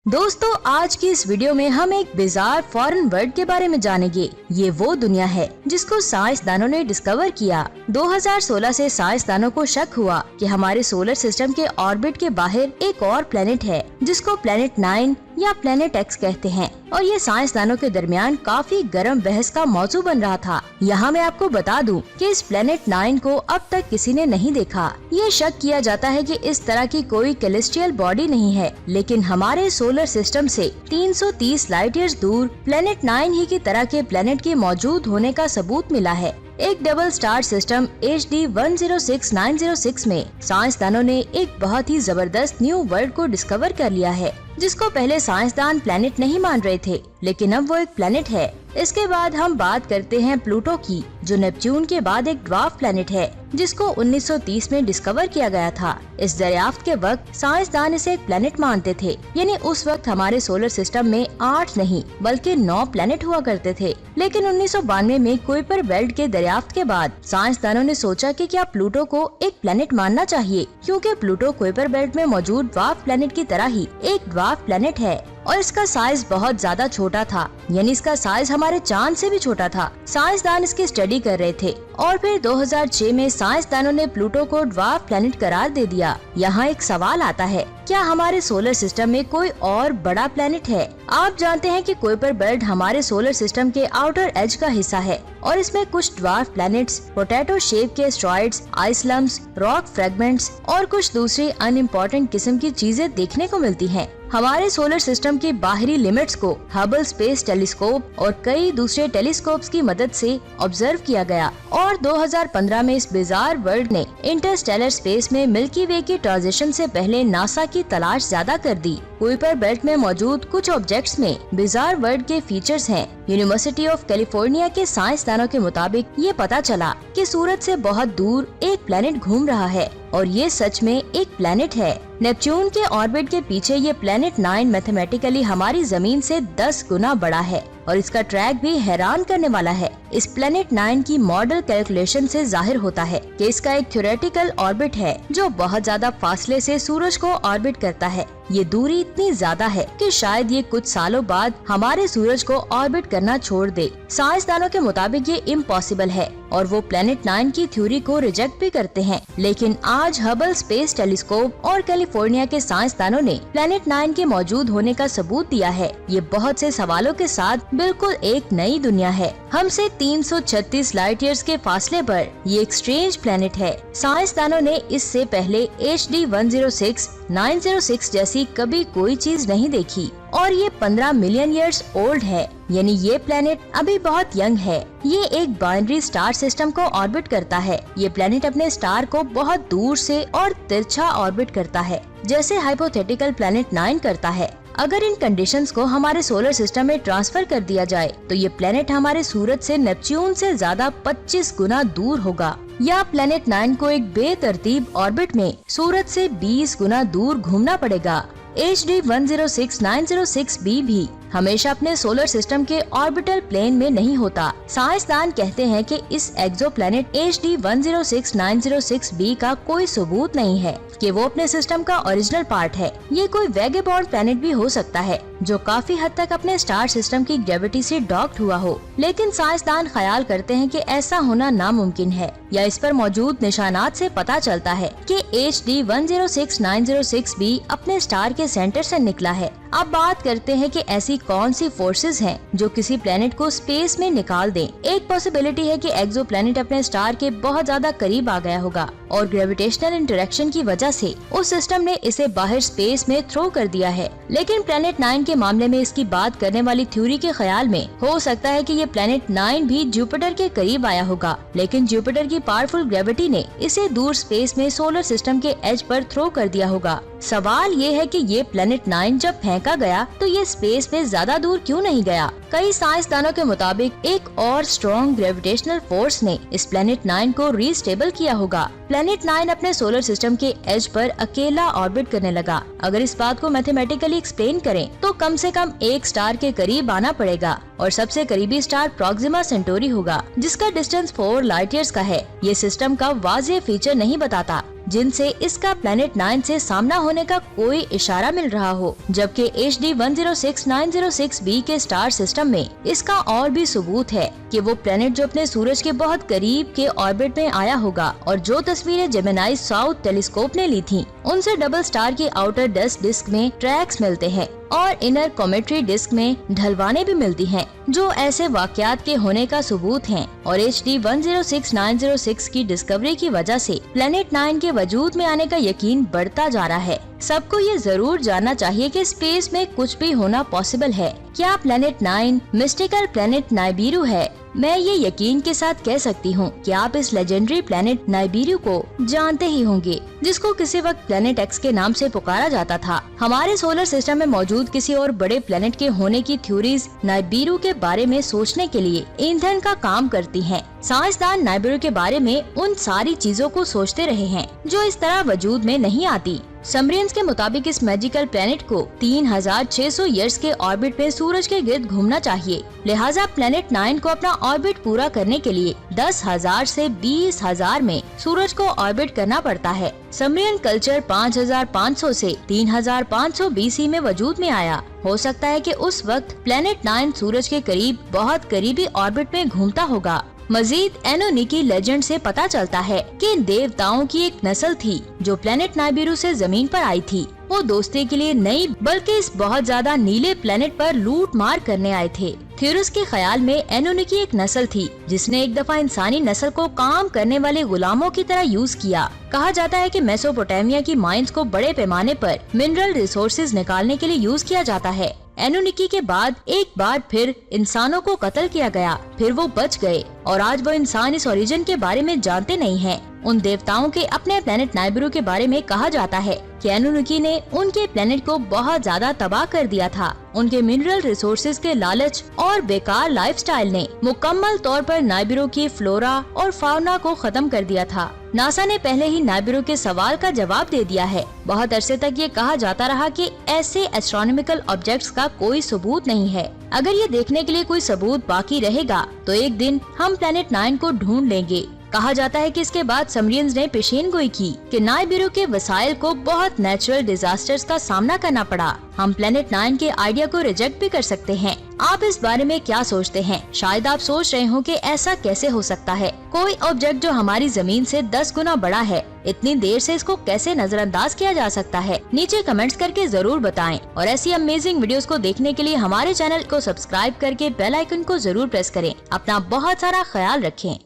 दोस्तों, आज की इस वीडियो में हम एक बिजार फॉरेन वर्ड के बारे में जानेंगे। ये वो दुनिया है जिसको साइंसदानों ने डिस्कवर किया। 2016 से साइंसदानों को शक हुआ कि हमारे सोलर सिस्टम के ऑर्बिट के बाहर एक और प्लेनेट है जिसको प्लेनेट 9 या प्लेनेट एक्स कहते हैं, और ये साइंसदानों के दरमियान काफी गर्म बहस का मौजू बन रहा था। यहाँ मैं आपको बता दूं कि इस प्लेनेट 9 को अब तक किसी ने नहीं देखा। ये शक किया जाता है कि इस तरह की कोई कैलेस्टियल बॉडी नहीं है, लेकिन हमारे सोलर सिस्टम से 330 लाइट ईयर्स दूर प्लेनेट 9 ही की तरह के प्लेनेट के मौजूद होने का सबूत मिला है। एक डबल स्टार सिस्टम HD 106906 में साइंसदानों ने एक बहुत ही जबरदस्त न्यू वर्ल्ड को डिस्कवर कर लिया है, जिसको पहले साइंसदान प्लेनेट नहीं मान रहे थे, लेकिन अब वो एक प्लेनेट है। इसके बाद हम बात करते हैं प्लूटो की, जो नेपच्यून के बाद एक ड्वार्फ प्लेनेट है जिसको 1930 में डिस्कवर किया गया था। इस दरियाफ्त के वक्त साइंसदान इसे एक प्लेनेट मानते थे, यानी उस वक्त हमारे सोलर सिस्टम में 8 नहीं बल्कि 9 प्लेनेट हुआ करते थे। लेकिन 1992 में कुइपर बेल्ट के दरियाफ्त के बाद साइंसदानों ने सोचा कि क्या प्लूटो को एक प्लेनेट मानना चाहिए, क्योंकि प्लूटो कुइपर बेल्ट में मौजूद ड्वार्फ प्लेनेट की तरह ही एक ड्वार्फ प्लेनेट है और इसका साइज बहुत ज्यादा छोटा था, यानी इसका साइज हमारे चांद से भी छोटा था। साइंसदान इसकी स्टडी कर रहे थे और फिर 2006 में साइंसदानों ने प्लूटो को ड्वार्फ प्लेनेट करार दे दिया। यहाँ एक सवाल आता है, क्या हमारे सोलर सिस्टम में कोई और बड़ा प्लेनेट है? आप जानते हैं कि कुइपर बेल्ट हमारे सोलर सिस्टम के आउटर एज का हिस्सा है और इसमें कुछ ड्वार्फ प्लैनेट्स, पोटैटो शेप के asteroids, ice lumps, rock fragments और कुछ दूसरी अनइम्पोर्टेंट किस्म की चीजें देखने को मिलती हैं। हमारे सोलर सिस्टम की बाहरी लिमिट्स को हबल स्पेस टेलीस्कोप और कई दूसरे टेलीस्कोप्स की मदद से ऑब्जर्व किया गया और 2015 में इस बिजार वर्ल्ड ने इंटरस्टेलर स्पेस में मिल्की वे की ट्रांजिशन से पहले नासा की तलाश ज्यादा कर दी। कुइपर बेल्ट में मौजूद कुछ ऑब्जेक्ट्स में बिजार वर्ल्ड के फीचर्स हैं। यूनिवर्सिटी ऑफ कैलिफोर्निया के साइंसदानों के मुताबिक ये पता चला कि सूरज से बहुत दूर एक प्लेनेट घूम रहा है और ये सच में एक प्लेनेट है। नेपच्यून के ऑर्बिट के पीछे ये प्लेनेट 9 मैथमेटिकली हमारी जमीन से 10 गुना बड़ा है और इसका ट्रैक भी हैरान करने वाला है। इस प्लेनेट 9 की मॉडल कैलकुलेशन से जाहिर होता है कि इसका एक थ्योरेटिकल ऑर्बिट है जो बहुत ज्यादा फासले से सूरज को ऑर्बिट करता है। ये दूरी इतनी ज्यादा है कि शायद ये कुछ सालों बाद हमारे सूरज को ऑर्बिट करना छोड़ दे। साइंसदानों के मुताबिक ये इम्पॉसिबल है और वो प्लेनेट 9 की थ्योरी को रिजेक्ट भी करते हैं, लेकिन आज हबल स्पेस टेलीस्कोप और कैलिफोर्निया के साइंसदानों ने प्लेनेट 9 के मौजूद होने का सबूत दिया है। ये बहुत से सवालों के साथ बिल्कुल एक नई दुनिया है। हमसे 336 लाइट ईयर्स के फासले पर ये एक स्ट्रेंज प्लेनेट है। साइंसदानों ने इससे पहले HD 106906 जैसी कभी कोई चीज नहीं देखी और ये 15 मिलियन ईयर्स ओल्ड है, यानी ये प्लेनेट अभी बहुत यंग है। ये एक बाइनरी स्टार सिस्टम को ऑर्बिट करता है। ये प्लेनेट अपने स्टार को बहुत दूर से और तिरछा ऑर्बिट करता है, जैसे हाइपोथेटिकल प्लेनेट 9 करता है। अगर इन कंडीशंस को हमारे सोलर सिस्टम में ट्रांसफर कर दिया जाए तो ये प्लेनेट हमारे सूरज से नेपच्यून से ज्यादा 25 गुना दूर होगा। या प्लेनेट 9 को एक बेतरतीब ऑर्बिट में सूरज से 20 गुना दूर घूमना पड़ेगा। HD 106906b भी हमेशा अपने सोलर सिस्टम के ऑर्बिटल प्लेन में नहीं होता। साइंसदान कहते हैं कि इस एक्सोप्लैनेट HD 106906b का कोई सबूत नहीं है कि वो अपने सिस्टम का ओरिजिनल पार्ट है। ये कोई वैगेबॉन्ड प्लेनेट भी हो सकता है जो काफी हद तक अपने स्टार सिस्टम की ग्रेविटी से डॉक्ड हुआ हो, लेकिन साइंसदान ख्याल करते हैं कि ऐसा होना नामुमकिन है। या इस पर मौजूद निशानात से पता चलता है कि HD 106906b अपने स्टार के सेंटर से निकला है। अब बात करते हैं कि ऐसी कौन सी फोर्सेस हैं जो किसी प्लेनेट को स्पेस में निकाल दें। एक पॉसिबिलिटी है कि एक्सोप्लैनेट अपने स्टार के बहुत ज्यादा करीब आ गया होगा और ग्रेविटेशनल इंटरेक्शन की वजह से उस सिस्टम ने इसे बाहर स्पेस में थ्रो कर दिया है। लेकिन प्लेनेट 9 के मामले में इसकी बात करने वाली थ्योरी के ख्याल में हो सकता है कि ये प्लेनेट 9 भी जुपिटर के करीब आया होगा, लेकिन जुपिटर की पावरफुल ग्रेविटी ने इसे दूर स्पेस में सोलर सिस्टम के एज पर थ्रो कर दिया होगा। सवाल ये है कि ये प्लेनेट 9 जब फेंका गया तो ये स्पेस में ज्यादा दूर क्यों नहीं गया? कई साइंसदानों के मुताबिक एक और स्ट्रॉन्ग ग्रेविटेशनल फोर्स ने इस प्लेनेट 9 को रीस्टेबल किया होगा। प्लेनेट 9 अपने सोलर सिस्टम के एज पर अकेला ऑर्बिट करने लगा। अगर इस बात को मैथमेटिकली एक्सप्लेन करें तो कम से कम एक स्टार के करीब आना पड़ेगा और सबसे करीबी स्टार प्रोक्सिमा सेंटोरी होगा, जिसका डिस्टेंस 4 लाइट ईयर्स का है। ये सिस्टम का वाज़ेह फीचर नहीं बताता, जिनसे इसका प्लेनेट 9 से सामना होने का कोई इशारा मिल रहा हो, जबकि HD 106906b के स्टार सिस्टम में इसका और भी सबूत है कि वो प्लेनेट जो अपने सूरज के बहुत करीब के ऑर्बिट में आया होगा और जो तस्वीरें जेमिनी साउथ टेलीस्कोप ने ली थी, उनसे डबल स्टार की आउटर डस्ट डिस्क में ट्रैक्स मिलते हैं और इनर कॉमेट्री डिस्क में ढलवाने भी मिलती हैं, जो ऐसे वाकयात के होने का सबूत हैं। और HD 106906 की डिस्कवरी की वजह से प्लेनेट 9 के वजूद में आने का यकीन बढ़ता जा रहा है। सबको ये जरूर जानना चाहिए कि स्पेस में कुछ भी होना पॉसिबल है। क्या प्लेनेट 9 मिस्टिकल प्लेनेट नाइबिरू है? मैं ये यकीन के साथ कह सकती हूँ कि आप इस लेजेंडरी प्लेनेट नाइबिरू को जानते ही होंगे, जिसको किसी वक्त प्लेनेट X के नाम से पुकारा जाता था। हमारे सोलर सिस्टम में मौजूद किसी और बड़े प्लेनेट के होने की थ्योरीज नाइबिरू के बारे में सोचने के लिए ईंधन का काम करती हैं। साइंसदान नाइबिरू के बारे में उन सारी चीजों को सोचते रहे हैं जो इस तरह वजूद में नहीं आती। समरियंस के मुताबिक इस मैजिकल प्लेनेट को 3600 ईयर्स के ऑर्बिट में सूरज के गिर्द घूमना चाहिए। लिहाजा प्लेनेट 9 को अपना ऑर्बिट पूरा करने के लिए 10,000 से 20,000 में सूरज को ऑर्बिट करना पड़ता है। समरियन कल्चर 5500 से 3500 BC में वजूद में आया। हो सकता है कि उस वक्त प्लेनेट 9 सूरज के करीब बहुत करीबी ऑर्बिट में घूमता होगा। मजीद एनोनिकी लेजेंड से पता चलता है कि देवताओं की एक नस्ल थी जो प्लेनेट नाइबिरू से जमीन पर आई थी। वो दोस्ती के लिए नहीं बल्कि इस बहुत ज्यादा नीले प्लेनेट पर लूट मार करने आए थे। थ्योरिस्ट के ख्याल में एनोनिकी एक नस्ल थी जिसने एक दफा इंसानी नस्ल को काम करने वाले गुलामों की तरह यूज किया। कहा जाता है कि मेसोपोटामिया की माइंस को बड़े पैमाने पर मिनरल रिसोर्सेज निकालने के लिए यूज किया जाता है। एनोनिकी के बाद एक बार फिर इंसानों को कत्ल किया गया, फिर वो बच गए और आज वो इंसान इस ओरिजिन के बारे में जानते नहीं हैं। उन देवताओं के अपने प्लेनेट नाइबिरू के बारे में कहा जाता है कि एनोनिकी ने उनके प्लेनेट को बहुत ज्यादा तबाह कर दिया था। उनके मिनरल रिसोर्सेज के लालच और बेकार लाइफस्टाइल ने मुकम्मल तौर पर नाइबिरू की फ्लोरा और फाउना को खत्म कर दिया था। नासा ने पहले ही नाइबिरू के सवाल का जवाब दे दिया है। बहुत अरसे तक ये कहा जाता रहा कि ऐसे एस्ट्रोनॉमिकल ऑब्जेक्ट्स का कोई सबूत नहीं है। अगर ये देखने के लिए कोई सबूत बाकी रहेगा तो एक दिन हम प्लेनेट 9 को ढूंढ लेंगे। कहा जाता है कि इसके बाद समरियंस ने पेशेनगोई की कि नाइबिरू के वसाइल को बहुत नेचुरल डिजास्टर्स का सामना करना पड़ा। हम प्लेनेट 9 के आइडिया को रिजेक्ट भी कर सकते हैं। आप इस बारे में क्या सोचते हैं? शायद आप सोच रहे हो कि ऐसा कैसे हो सकता है? कोई ऑब्जेक्ट जो हमारी जमीन से 10 गुना बड़ा है, इतनी देर से इसको कैसे नजरअंदाज किया जा सकता है? नीचे कमेंट्स करके जरूर बताएं और ऐसी अमेजिंग वीडियोस को देखने के लिए हमारे चैनल को सब्सक्राइब करके बेल आइकन को जरूर प्रेस करें। अपना बहुत सारा ख्याल रखें।